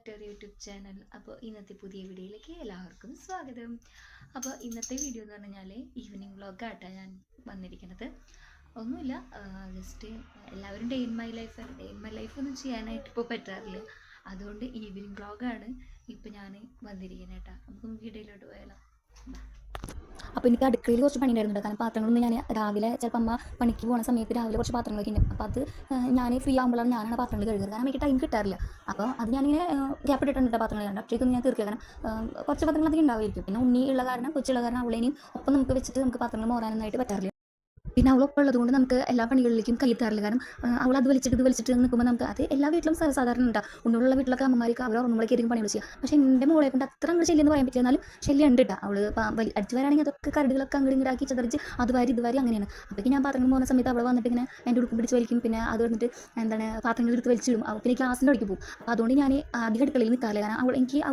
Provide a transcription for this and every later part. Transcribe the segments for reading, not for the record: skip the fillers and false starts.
To our YouTube channel. അപ്പോൾ ഇന്നത്തെ പുതിയ വീഡിയോയിലേക്ക് എല്ലാവർക്കും സ്വാഗതം. അപ്പോൾ ഇന്നത്തെ വീഡിയോ എന്ന് പറഞ്ഞാൽ ഈവനിങ് വ്ളോഗായിട്ടാണ് ഞാൻ വന്നിരിക്കുന്നത്. ഒന്നുമില്ല, ജസ്റ്റ് എല്ലാവരും ഡേ ഇൻ മൈ ലൈഫ് ഒന്നും ചെയ്യാനായിട്ട് ഇപ്പോൾ പറ്റാറില്ല. അതുകൊണ്ട് ഈവനിങ് വ്ളോഗാണ് ഇപ്പോൾ ഞാൻ വന്നിരിക്കുന്നത് കേട്ടോ. നമുക്ക് വീഡിയോയിലോട്ട് പോയാലോ. അപ്പോൾ എനിക്ക് അടുക്കളയിൽ കുറച്ച് പണി ഉണ്ടായിരുന്നു. കാരണം പാത്രങ്ങളൊന്നും ഞാൻ രാവിലെ ചിലപ്പോൾ അമ്മ പണിക്ക് പോകുന്ന സമയത്ത് രാവിലെ കുറച്ച് പാത്രങ്ങളൊക്കെ ഉണ്ട്. അപ്പോൾ അത് ഞാൻ ഫ്രീ ആകുമ്പോഴാണ് ഞാനാണ് പാത്രങ്ങൾ കഴുകുന്നത്. കാരണം എനിക്ക് ടൈം കിട്ടാറില്ല. അപ്പോൾ അത് ഞാനിങ്ങനെ ഗ്യാപ്പ് ഇട്ടിട്ടുണ്ട് പാത്രങ്ങൾ കണ്ട്. അപ്പോഴേക്കൊന്നും ഞാൻ തീർക്കുക. കാരണം കുറച്ച് പാത്രങ്ങൾ അധികം ഉണ്ടാവുമായിരിക്കും. പിന്നെ ഉണ്ണി ഉള്ള കാരണം, കൊച്ചുള്ള കാരണം അവളേനെയും ഒപ്പം നമുക്ക് വെച്ചിട്ട് നമുക്ക് പാത്രങ്ങൾ മോറാനൊന്നായിട്ട് പറ്റാറില്ല. പിന്നെ അവളൊപ്പം ഉള്ളതുകൊണ്ട് നമുക്ക് എല്ലാ പണികളിലേക്കും കൈത്താറില്ല. കാരണം അവൾ അത് വലിച്ചിട്ട് നിൽക്കുമ്പോൾ നമുക്ക് അത് എല്ലാ വീട്ടിലും സാധാരണ ഉണ്ടാകും. ഉള്ളിലുള്ള വീട്ടിലൊക്കെ അമ്മമാർക്ക് അവർ ഉറങ്ങുമ്പോഴേക്കും പണികൾ ചെയ്യുക. പക്ഷേ എൻ്റെ മോളെ കൊണ്ട് അത്ര അങ്ങ് ശല്യം എന്ന് പറയാൻ പറ്റില്ല. എന്നാലും ശല്യം ഉണ്ട് കേട്ടോ. അവൾ അടിച്ചു വരാണെങ്കിൽ അതൊക്കെ കരടുകളൊക്കെ അങ്ങോട്ട് ഇങ്ങോട്ടാക്കി ചതറിച്ച് ഇതുവരെ അങ്ങനെയാണ്. അപ്പോൾ ഞാൻ പാത്രങ്ങൾ പോകുന്ന സമയത്ത് അവൾ വന്നിട്ട് ഇങ്ങനെ എൻ്റെ ഉടുക്കും പിടിച്ച് വലിക്കും. പിന്നെ അത് വന്നിട്ട് പാത്രങ്ങൾ എടുത്ത് വലിച്ചിടും. പിന്നെ ഗ്യാസിൻ്റെ അടുക്ക് പോകും. അപ്പോൾ അതുകൊണ്ട് ഞാൻ അധികം അടുക്കളയിൽ നിൽക്കാറില്ല. കാരണം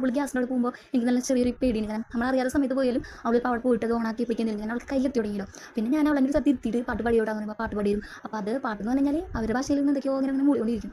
അവൾ ഗ്യാസിൻ്റെ അടുത്ത് പോകുമ്പോൾ എനിക്ക് നല്ല ചെറിയൊരു പേടിയാണ്. കാരണം നമ്മളറിയാത്ത സമയത്ത് പോയാലും അവൾ ഇപ്പോൾ അവിടെ പോയിട്ട് അത് ഓണാക്കി പിടിക്കുന്നില്ല. ഞാൻ അവൾക്ക് കയ്യെത്തി തുടങ്ങിയല്ലോ. പിന്നെ ഞാൻ അവളെങ്കിൽ സത്യത്തിയിട്ട് പാട്ട് പാടിയോട് അങ്ങനെ പാട്ട് പാടിയും. അപ്പോൾ അത് പാട്ടെന്ന് പറഞ്ഞു കഴിഞ്ഞാൽ അവരുടെ ഭാഷയിൽ നിന്ന് എന്തൊക്കെയോ അങ്ങനെ മൂടിക്കൊണ്ടിരിക്കും.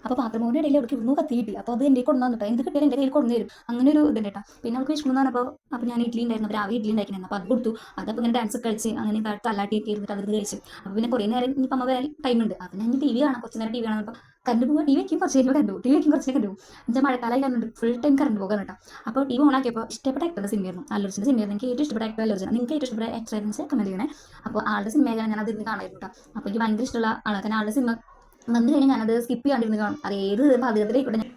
അപ്പോൾ പാത്രമോൻ്റെ ഇടയിൽ അവർക്ക് ഒന്നും കത്തിയിട്ടില്ല. അപ്പോൾ അത് എൻ്റെ കൊണ്ടു വന്നിട്ടോ, എന്ത് കിട്ടിയാലും എൻ്റെ കയ്യിൽ കൊണ്ടു തരും. അങ്ങനെ ഒരു ഇതുണ്ട് കേട്ടോ. പിന്നെ അവൾക്ക് വിഷ്ണു അപ്പോൾ ഞാൻ ഇഡ്ഡലി ഉണ്ടായിരുന്നു. അപ്പോൾ രാവിലെ ഇഡ്ഡലി ഉണ്ടായിരുന്നു. അപ്പോൾ അത് കൊടുത്തു. അതപ്പോൾ ഇങ്ങനെ ഡാൻസ് കളിച്ച് അങ്ങനെ തല്ലാട്ടിയൊക്കെ ഇരുന്നിട്ട് അത് കഴിച്ചു. അപ്പോൾ പിന്നെ കുറേ നേരം ഇനിയിപ്പോൾ അമ്മ വരാൻ ടൈമുണ്ട്. അപ്പോൾ ഞാൻ ടി വി കാണാം, കുറച്ച് നേരം ടി വി കാണാം. അപ്പോൾ കറണ്ട് പോകുക, ടി വിക്കും കുറച്ച് നേരം കണ്ടു, ടി വിക്കും കുറച്ച് നേരം കണ്ടു. എന്നുവെച്ചാൽ മഴക്കാലം കണ്ടുണ്ട് ഫുൾ ടൈം കറണ്ട് പോകാൻ കേട്ടോ. അപ്പോൾ ടി വി ഓണാക്കിയപ്പോൾ ഇഷ്ടപ്പെട്ട ആക്ടറുടെ സിനിമയായിരുന്നു, അല്ലർജിൻ്റെ സിനിമയായിരുന്നു. എനിക്ക് ഏറ്റവും ഇഷ്ടപ്പെട്ട ആക്ടർ അല്ലർജിയാണ്. നിങ്ങൾക്ക് ഏറ്റവും ഇഷ്ടപ്പെട്ട ആക്ടറൻസ് കമൻറ്റ് ചെയ്യണേ. അപ്പോൾ ആളുടെ സിനിമയാണ് ഞാൻ അതിരുന്ന് കാണായിരുന്നു കേട്ടോ. അപ്പോൾ എനിക്ക് ഭയങ്കര ഇഷ്ടമുള്ള ആളാണ്. കാരണം ആളുടെ സിനിമ വന്നു കഴിഞ്ഞാൽ ഞാനത് സ്കിപ്പ് ചെയ്യാണ്ടിരുന്ന് കാണും. അത് ഏത് ഭാഗത്തിലേക്കൂടെ ഞാൻ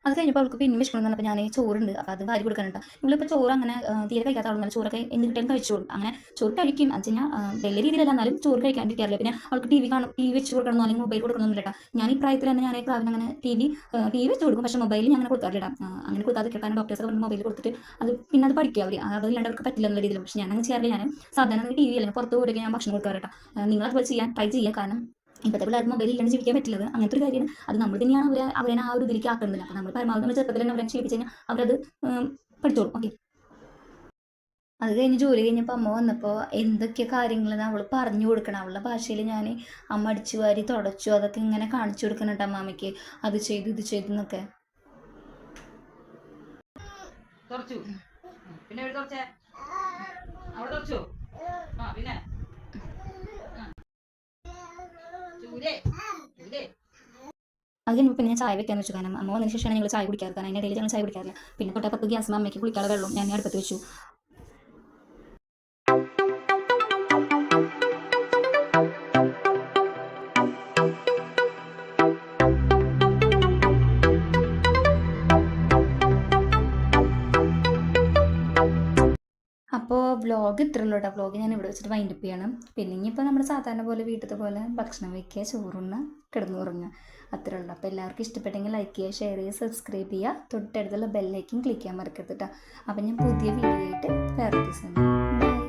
അത് കഴിഞ്ഞപ്പോൾ അവൾക്ക് പിന്നെ വിഷമം. അപ്പോൾ ഞാൻ ചോറുണ്ട്, അപ്പോൾ അത് വാരി കൊടുക്കാനുണ്ട്. ഇവളിപ്പോൾ ചോറ് അങ്ങനെ തീരെ കഴിക്കാത്ത ആളൊന്നും ചോറൊക്കെ എന്ത് കിട്ടിയാലും കഴിച്ചോളും. അങ്ങനെ ചോറ് കഴിക്കും. അത് വെച്ച് കഴിഞ്ഞാൽ വലിയ രീതിയിലല്ല, എന്നാലും ചോറ് കഴിക്കാണ്ടിരിക്കാറില്ല. പിന്നെ അവൾക്ക് ടി വി വെച്ച് കൊടുക്കണമെന്നോ അല്ലെങ്കിൽ മൊബൈൽ കൊടുക്കണമെന്നില്ല കേട്ടോ. ഞാൻ ഈ പ്രായത്തിൽ തന്നെ ഞാൻ പ്രാവിന് അങ്ങനെ ടി വി വെച്ച് കൊടുക്കും. പക്ഷേ മൊബൈൽ ഞാൻ അങ്ങനെ കൊടുക്കാറില്ല. അങ്ങനെ കൊടുക്കാതെ കിട്ടാൻ ഡോക്ടേഴ്സൊക്കെ പറഞ്ഞ് മൊബൈൽ കൊടുത്തിട്ട് അത് പിന്നെ അത് പഠിക്കുക അവർ. അതില്ലാണ്ട് അവർക്ക് പറ്റില്ല എന്നുള്ള രീതിയിൽ. പക്ഷേ ഞാൻ അങ്ങനെ ചെയ്യാറില്ല. ഞാൻ സാധാരണ ടി വി അല്ലെങ്കിൽ പുറത്ത് പോയിട്ട് ഞാൻ ഭക്ഷണം കൊടുക്കാറ് കേട്ടോ. നിങ്ങളതുപോലെ ചെയ്യാൻ ട്രൈ ചെയ്യുക. കാരണം ഇപ്പോഴത്തെ പിള്ളേർക്ക് മൊബൈൽ ഇല്ലാണ്ട് ജീവിക്കാൻ പറ്റില്ലത്. അങ്ങനത്തെ ഒരു കാര്യമാണ്. അത് നമ്മൾ തന്നെയാണ് അവരെ ആ ഒരു ഇതിലേക്ക് ആക്കുന്നത്. അപ്പോൾ നമ്മൾ പരമാവധി നമ്മൾ ചെറുപ്പത്തിൽ തന്നെ അവരെ ശീലിപ്പിച്ച് കഴിഞ്ഞാൽ അവരത് പഠിച്ചോളും. ഓക്കെ. അത് കഴിഞ്ഞ് ജോലി കഴിഞ്ഞപ്പോൾ അമ്മ വന്നപ്പോൾ എന്തൊക്കെ കാര്യങ്ങളാണ് അവൾ പറഞ്ഞു കൊടുക്കണം. അവളുടെ ഭാഷയിൽ ഞാൻ അമ്മ അടിച്ചു വാരി തുടച്ചു അതൊക്കെ ഇങ്ങനെ കാണിച്ചു കൊടുക്കുന്നുണ്ട് അമ്മാമ്മയ്ക്ക്. അത് ചെയ്തു ഇത് ചെയ്തു എന്നൊക്കെ. അത് കഴിഞ്ഞപ്പോൾ പിന്നെ ഞാൻ ചായ വെക്കാൻ വെച്ചു. കാരണം അമ്മ വന്നതിന് ശേഷമാണ് ഞങ്ങൾ ചായ കുടിക്കാറ്. കാരണം അതിൻ്റെ ഇടയിൽ ഞങ്ങൾ ചായ കുടിക്കാറില്ല. പിന്നെ തൊട്ടപ്പുറത്ത് ഗ്യാസ് അമ്മയ്ക്ക് കുളിക്കാതെ വെള്ളം ഞാൻ അടുപ്പത്ത് വെച്ചു. അപ്പോൾ വ്ളോഗ് ഇത്രയുള്ളൂ കേട്ടോ. വ്ളോഗ് ഞാൻ ഇവിടെ വെച്ചിട്ട് വൈൻഡപ്പ് ചെയ്യണം. പിന്നെ ഇനിയിപ്പോൾ നമ്മൾ സാധാരണ പോലെ വീട്ടിലത്തെ പോലെ ഭക്ഷണം വയ്ക്കുക, ചോറുണ്ണ, കിടന്നുറങ്ങുക, അത്രേ ഉള്ളൂ. അപ്പോൾ എല്ലാവർക്കും ഇഷ്ടപ്പെട്ടെങ്കിൽ ലൈക്ക് ചെയ്യുക, ഷെയർ ചെയ്യുക, സബ്സ്ക്രൈബ് ചെയ്യുക. തൊട്ടടുത്തുള്ള ബെല്ലേക്കും ക്ലിക്ക് ചെയ്യാൻ മറക്കരുത് കേട്ടോ. അപ്പോൾ ഞാൻ പുതിയ വീഡിയോ ആയിട്ട് വേറെ ദിവസം. ബൈ.